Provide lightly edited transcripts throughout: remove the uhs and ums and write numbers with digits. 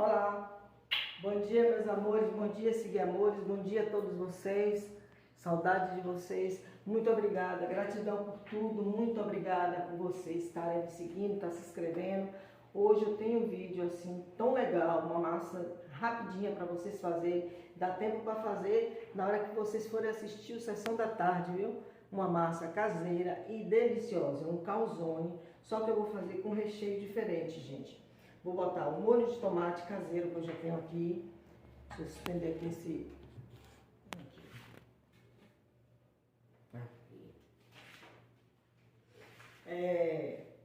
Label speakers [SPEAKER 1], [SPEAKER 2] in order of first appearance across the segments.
[SPEAKER 1] Olá, bom dia meus amores, bom dia seguimores, bom dia a todos vocês, saudade de vocês, muito obrigada, gratidão por tudo, muito obrigada por vocês estarem me seguindo, estar se inscrevendo. Hoje eu tenho um vídeo assim tão legal, uma massa rapidinha para vocês fazerem, dá tempo para fazer na hora que vocês forem assistir o Sessão da Tarde, viu? Uma massa caseira e deliciosa, um calzone, só que eu vou fazer com recheio diferente, gente. Vou botar o molho de tomate caseiro que eu já tenho aqui. Deixa eu estender aqui esse...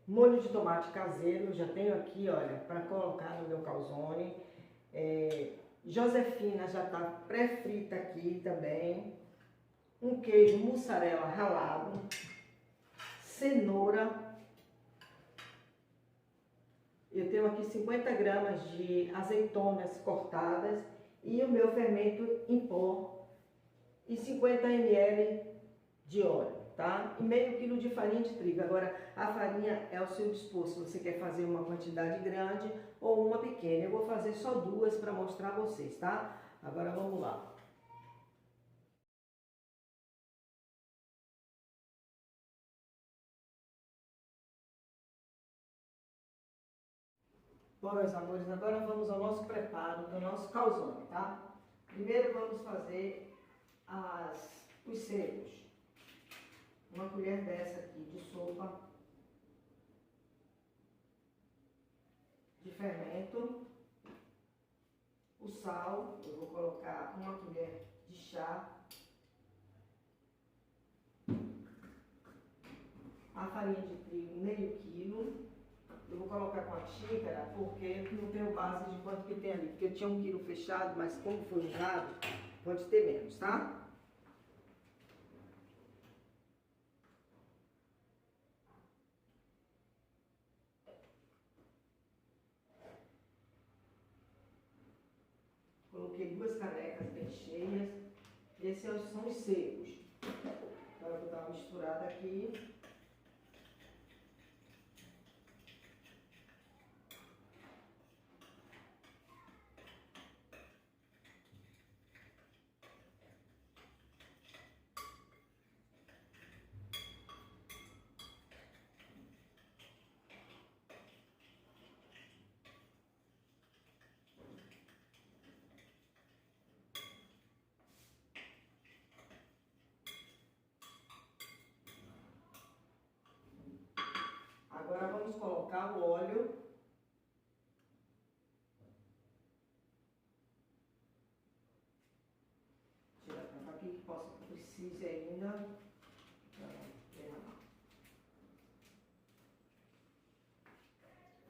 [SPEAKER 1] molho de tomate caseiro, eu já tenho aqui, olha, para colocar no meu calzone. Josefina já está pré-frita aqui também. Um queijo mussarela ralado. Cenoura. Eu tenho aqui 50 gramas de azeitonas cortadas e o meu fermento em pó e 50 ml de óleo, tá? E meio quilo de farinha de trigo. Agora, a farinha é ao seu dispor, se você quer fazer uma quantidade grande ou uma pequena. Eu vou fazer só duas para mostrar a vocês, tá? Agora vamos lá. Bom, meus amores, agora vamos ao nosso preparo do nosso calzone, tá? Primeiro vamos fazer os secos. Uma colher dessa aqui de sopa de fermento. O sal, eu vou colocar uma colher de chá. A farinha de trigo, meio quilo. Eu vou colocar com a xícara, porque não tenho base de quanto que tem ali. Porque eu tinha 1 quilo fechado, mas como foi usado, pode ter menos, tá? Coloquei 2 canecas bem cheias. Esses são os secos. Agora eu vou dar uma misturada aqui. Agora vamos colocar o óleo. Tira a tampa aqui que precise ainda.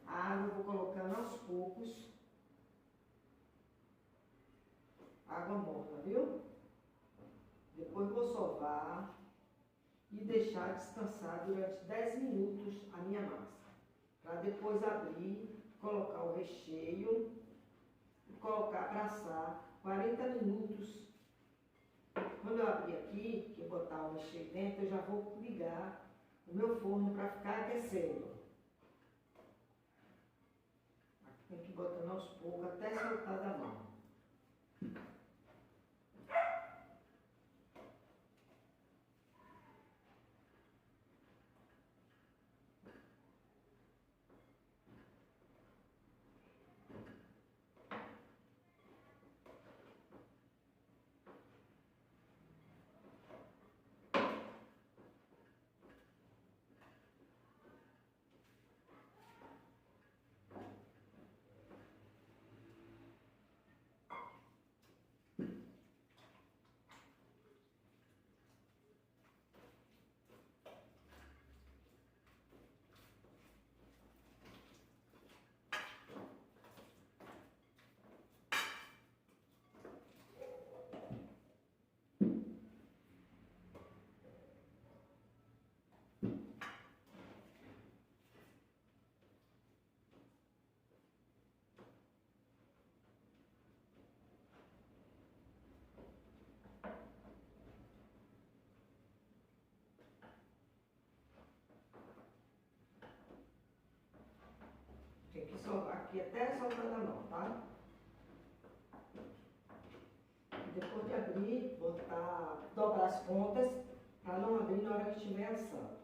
[SPEAKER 1] A água eu vou colocando aos poucos. Água morna, viu? Depois vou sovar e deixar descansar durante 10 minutos a minha massa. Para depois abrir, colocar o recheio e colocar para assar 40 minutos. Quando eu abrir aqui, que eu botar o recheio dentro, eu já vou ligar o meu forno para ficar aquecendo. Aqui tem que ir botando aos poucos até soltar da mão. Tem que soltar aqui até soltar da mão, tá? Depois de abrir, botar, dobrar as pontas para não abrir na hora que estiver assando.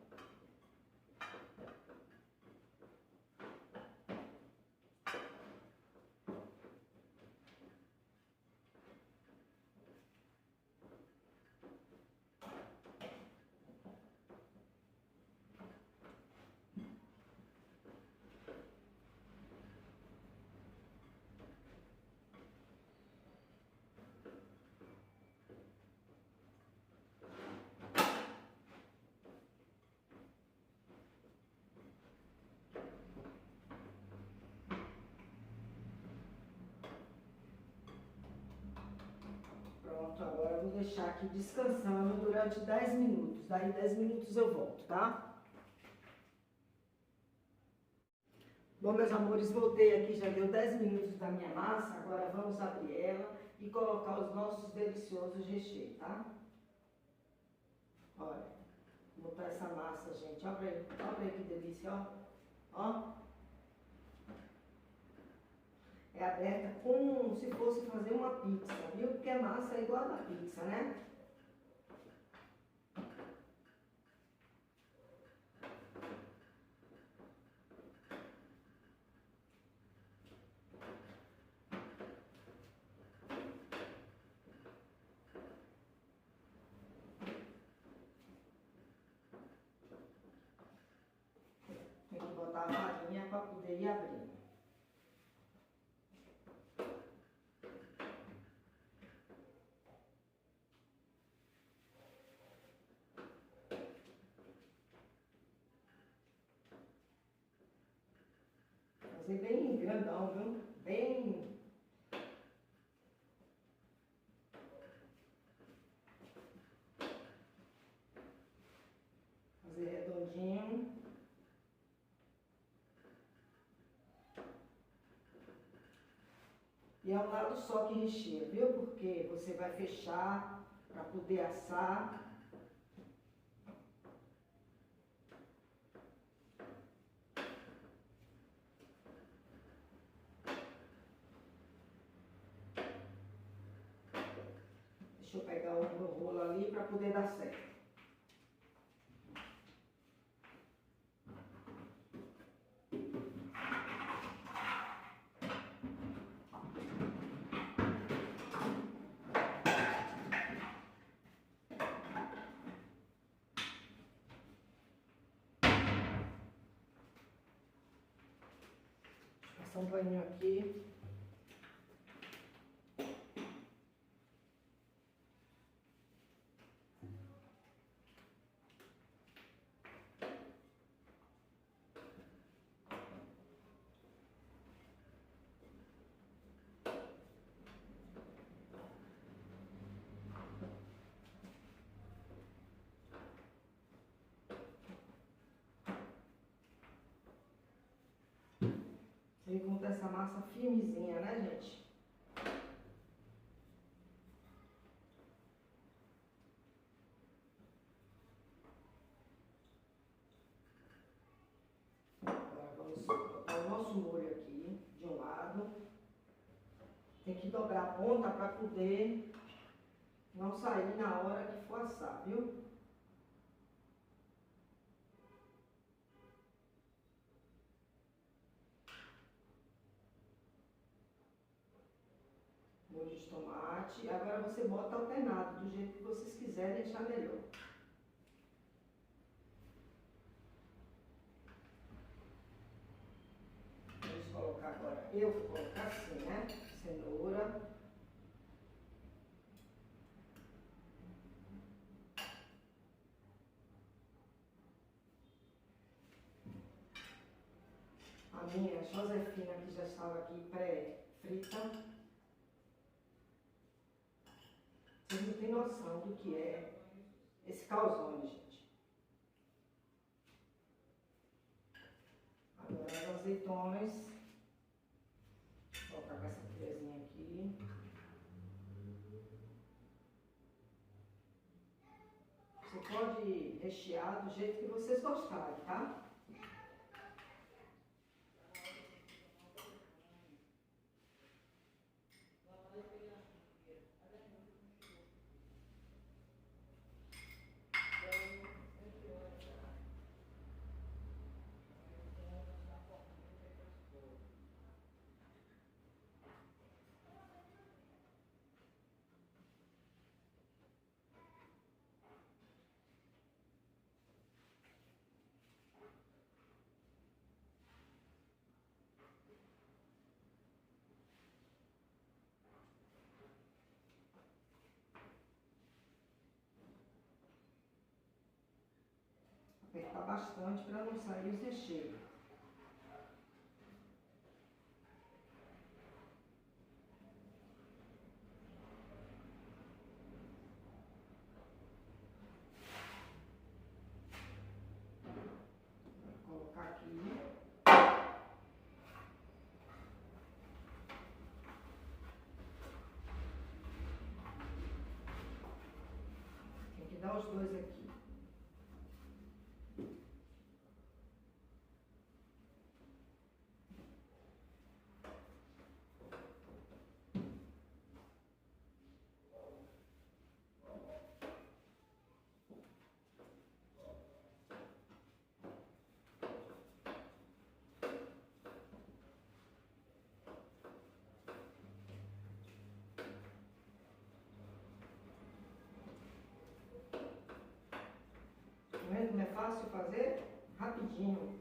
[SPEAKER 1] Pronto, agora eu vou deixar aqui descansando durante 10 minutos. Daí 10 minutos eu volto, tá? Bom, meus amores, voltei aqui, já deu 10 minutos da minha massa. Agora vamos abrir ela e colocar os nossos deliciosos recheios, tá? Olha, vou botar essa massa, gente. Olha aí que delícia, ó. Ó. É aberta como se fosse fazer uma pizza, viu? Porque a massa é igual a da pizza, né? Tem que botar a farinha para poder ir abrindo. Fazer bem grandão, viu? Bem... Fazer redondinho. E é um lado só que recheia, viu? Porque você vai fechar para poder assar. Deixa eu pegar o meu rolo ali para poder dar certo. Passar um paninho aqui. Você vê como tá essa massa firmezinha, né, gente? Agora vamos botar o nosso molho aqui, de um lado. Tem que dobrar a ponta para poder não sair na hora que for assar, viu? Molho de tomate. Agora você bota alternado, do jeito que vocês quiserem deixar melhor. Vamos colocar agora, eu vou colocar assim, né? Cenoura. A minha Josefina, que já estava aqui pré-frita. Vocês não têm noção do que é esse calzone, gente. Agora as azeitonas. Vou colocar com essa colherzinha aqui. Você pode rechear do jeito que vocês gostarem, tá? bastante para não sair os recheios. Vou colocar aqui. Tem que dar os dois aqui. Não é fácil fazer? Rapidinho.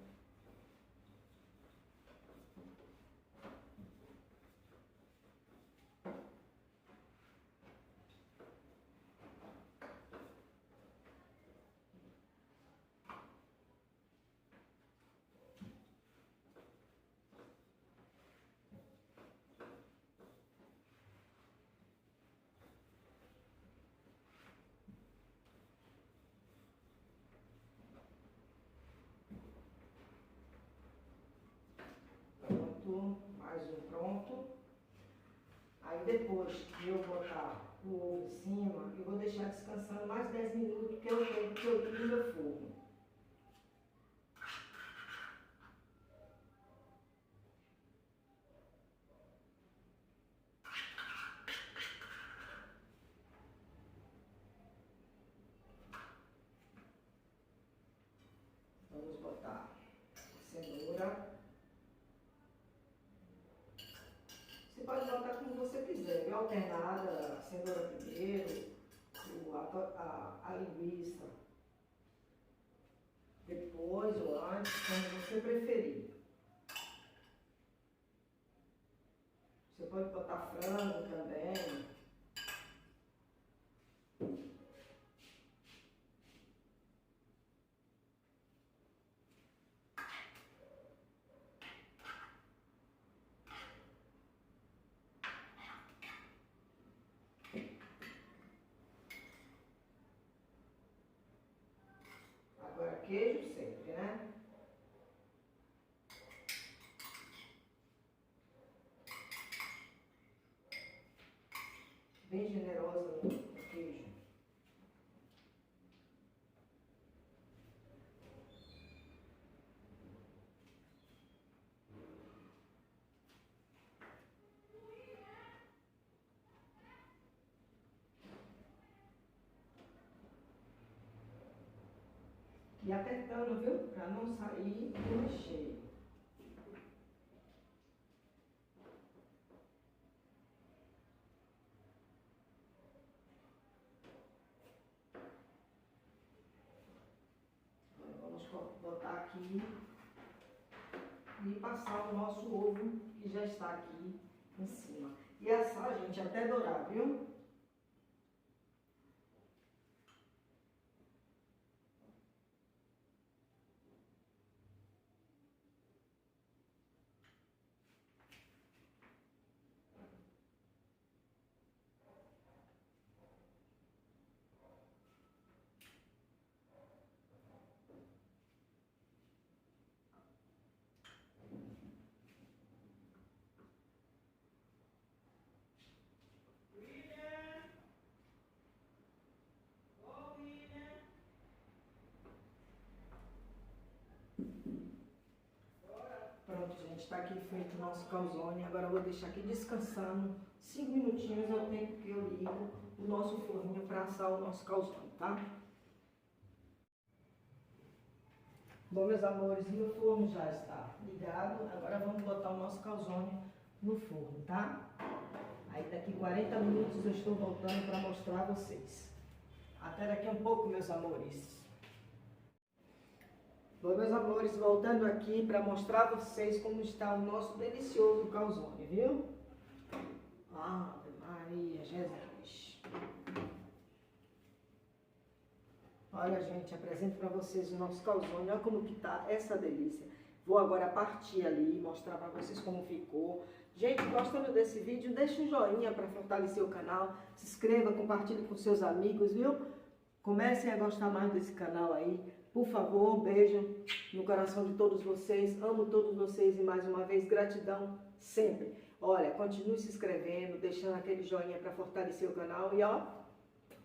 [SPEAKER 1] Mais um pronto. Aí depois que eu botar o ovo em cima, eu vou deixar descansando mais 10 minutos, que é o tempo que eu ligo no meu forno. Vamos botar cenoura. Você pode botar como você quiser, viu? Alternada, a cenoura primeiro, a linguiça depois ou antes, como você preferir. Você pode botar frango também. Agora queijo sempre, né? Bem generosa no queijo. E apertando, viu? Para não sair do recheio. Vamos botar aqui e passar o nosso ovo, que já está aqui em cima. E assar, gente, até dourar, viu? Pronto, gente, está aqui feito o nosso calzone. Agora eu vou deixar aqui descansando 5 minutinhos, é o tempo que eu ligo o nosso forninho para assar o nosso calzone, tá? Bom, meus amores, meu forno já está ligado. Agora vamos botar o nosso calzone no forno, tá? Aí daqui 40 minutos eu estou voltando para mostrar a vocês. Até daqui a um pouco, meus amores. Bom, meus amores, voltando aqui para mostrar a vocês como está o nosso delicioso calzone, viu? Ave Maria, Jesus. Olha, gente, apresento para vocês o nosso calzone. Olha como que tá essa delícia. Vou agora partir ali e mostrar para vocês como ficou. Gente, gostando desse vídeo, deixa um joinha para fortalecer o canal. Se inscreva, compartilhe com seus amigos, viu? Comecem a gostar mais desse canal aí. Por favor, um beijo no coração de todos vocês. Amo todos vocês e mais uma vez, gratidão sempre. Olha, continue se inscrevendo, deixando aquele joinha para fortalecer o canal. E ó,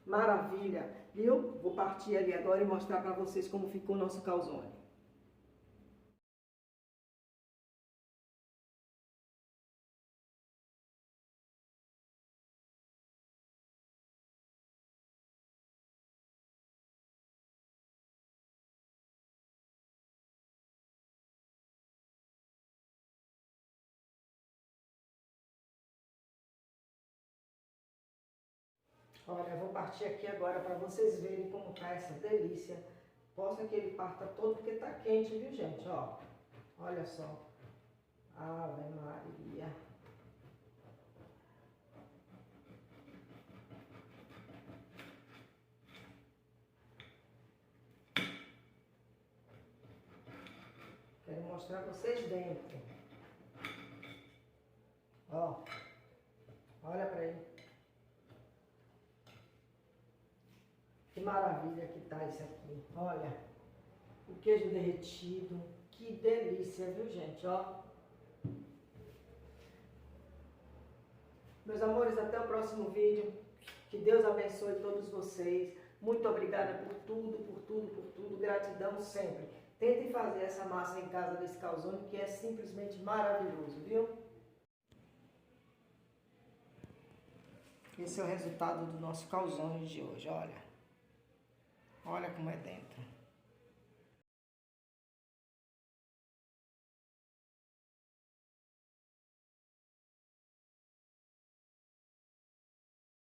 [SPEAKER 1] maravilha, viu? Vou partir ali agora e mostrar para vocês como ficou o nosso calzone. Olha, eu vou partir aqui agora para vocês verem como tá essa delícia. Possa que ele parta todo porque tá quente, viu, gente? Ó, olha só. Ave Maria. Quero mostrar vocês dentro. Ó, olha para ele. Que maravilha que tá isso aqui. Olha, o queijo derretido. Que delícia, viu, gente? Ó. Meus amores, até o próximo vídeo. Que Deus abençoe todos vocês. Muito obrigada por tudo, por tudo, por tudo. Gratidão sempre. Tentem fazer essa massa em casa desse calzone, que é simplesmente maravilhoso, viu? Esse é o resultado do nosso calzone de hoje, olha. Olha como é dentro.